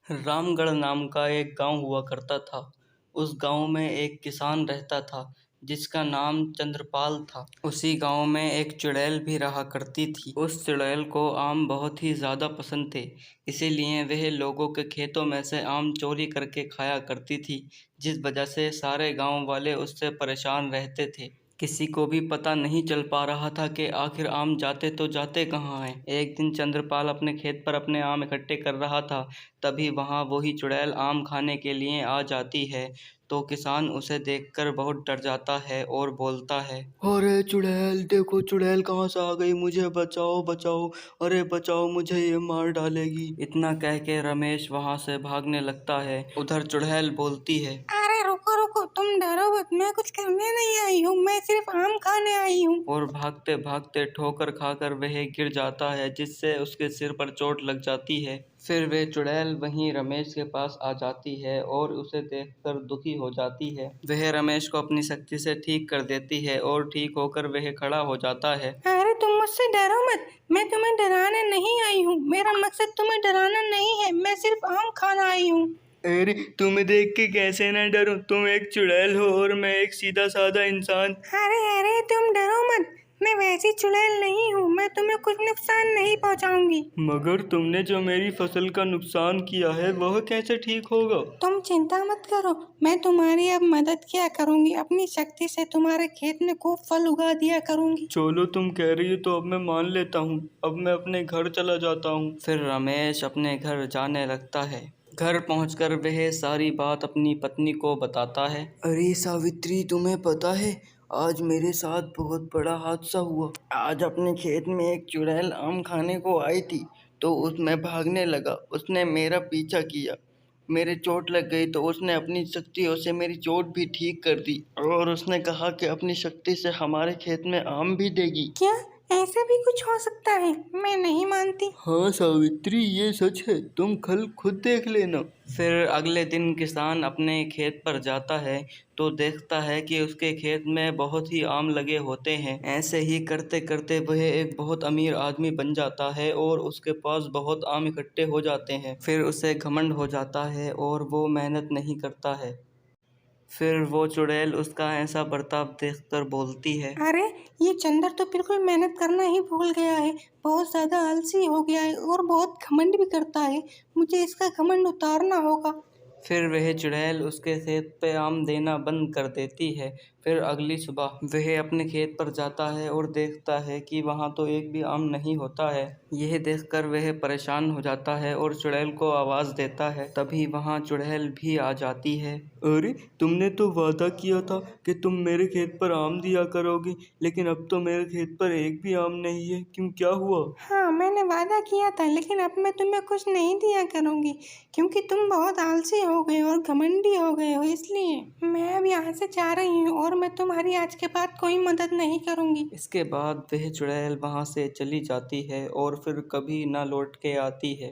रामगढ़ नाम का एक गांव हुआ करता था। उस गांव में एक किसान रहता था जिसका नाम चंद्रपाल था। उसी गांव में एक चुड़ैल भी रहा करती थी। उस चुड़ैल को आम बहुत ही ज़्यादा पसंद थे, इसीलिए वह लोगों के खेतों में से आम चोरी करके खाया करती थी, जिस वजह से सारे गांव वाले उससे परेशान रहते थे। किसी को भी पता नहीं चल पा रहा था कि आखिर आम जाते तो जाते कहाँ हैं। एक दिन चंद्रपाल अपने खेत पर अपने आम इकट्ठे कर रहा था, तभी वहाँ वही चुड़ैल आम खाने के लिए आ जाती है। तो किसान उसे देखकर बहुत डर जाता है और बोलता है, अरे चुड़ैल, देखो चुड़ैल कहाँ से आ गई, मुझे बचाओ बचाओ, अरे बचाओ, मुझे ये मार डालेगी। इतना कह के रमेश वहाँ से भागने लगता है। उधर चुड़ैल बोलती है, अरे रुको रुको, तुम डरो मत, मैं कुछ करने नहीं आई हूँ, मैं सिर्फ आम खाने आई हूँ। और भागते भागते ठोकर खाकर वह गिर जाता है, जिससे उसके सिर पर चोट लग जाती है। फिर वे चुड़ैल वहीं रमेश के पास आ जाती है और उसे देखकर दुखी हो जाती है। वह रमेश को अपनी शक्ति से ठीक कर देती है और ठीक होकर वह खड़ा हो जाता है। अरे तुम मुझसे डरो मत, मैं तुम्हें डराने नहीं आई हूँ, मेरा मकसद तुम्हें डराना नहीं है, मैं सिर्फ आम खाना आई हूँ। अरे तुम्हें देख के कैसे ना डरूं, तुम एक चुड़ैल हो और मैं एक सीधा साधा इंसान। अरे अरे तुम डरो मत, मैं वैसी चुड़ैल नहीं हूँ, मैं तुम्हें कुछ नुकसान नहीं पहुँचाऊंगी। मगर तुमने जो मेरी फसल का नुकसान किया है वह कैसे ठीक होगा? तुम चिंता मत करो, मैं तुम्हारी अब मदद किया करूंगी, अपनी शक्ति से तुम्हारे खेत में खूब फल उगा दिया करूंगी। चलो तुम कह रही हो तो अब मैं मान लेता हूँ, अब मैं अपने घर चला जाता हूँ। फिर रमेश अपने घर जाने लगता है। घर पहुंचकर वह सारी बात अपनी पत्नी को बताता है। अरे सावित्री, तुम्हें पता है आज मेरे साथ बहुत बड़ा हादसा हुआ। आज अपने खेत में एक चुड़ैल आम खाने को आई थी, तो उसमें भागने लगा, उसने मेरा पीछा किया, मेरे चोट लग गई तो उसने अपनी शक्तियों से मेरी चोट भी ठीक कर दी और उसने कहा कि अपनी शक्ति से हमारे खेत में आम भी देगी। क्या ऐसा भी कुछ हो सकता है? मैं नहीं मानती। हाँ सावित्री, ये सच है, तुम कल खुद देख लेना। फिर अगले दिन किसान अपने खेत पर जाता है तो देखता है कि उसके खेत में बहुत ही आम लगे होते हैं। ऐसे ही करते करते वह एक बहुत अमीर आदमी बन जाता है और उसके पास बहुत आम इकट्ठे हो जाते हैं। फिर उसे घमंड हो जाता है और वो मेहनत नहीं करता है। फिर वो चुड़ैल उसका ऐसा बर्ताव देखकर बोलती है, अरे ये चंदर तो बिल्कुल मेहनत करना ही भूल गया है, बहुत ज्यादा आलसी हो गया है और बहुत घमंड भी करता है, मुझे इसका घमंड उतारना होगा। फिर वह चुड़ैल उसके खेत पे आम देना बंद कर देती है। फिर अगली सुबह वह अपने खेत पर जाता है और देखता है कि वहाँ तो एक भी आम नहीं होता है। यह देखकर वह परेशान हो जाता है और चुड़ैल को आवाज़ देता है। तभी वहाँ चुड़ैल भी आ जाती है। अरे तुमने तो वादा किया था कि तुम मेरे खेत पर आम दिया करोगी, लेकिन अब तो मेरे खेत पर एक भी आम नहीं है, क्यों, क्या हुआ? हाँ मैंने वादा किया था, लेकिन अब मैं तुम्हें कुछ नहीं दिया करूंगी, क्योंकि तुम बहुत आलसी हो गए और घमंडी हो गए हो, इसलिए मैं अब यहाँ से जा रही हूँ और मैं तुम्हारी आज के बाद कोई मदद नहीं करूंगी। इसके बाद वह चुड़ैल वहाँ से चली जाती है और फिर कभी ना लौट के आती है।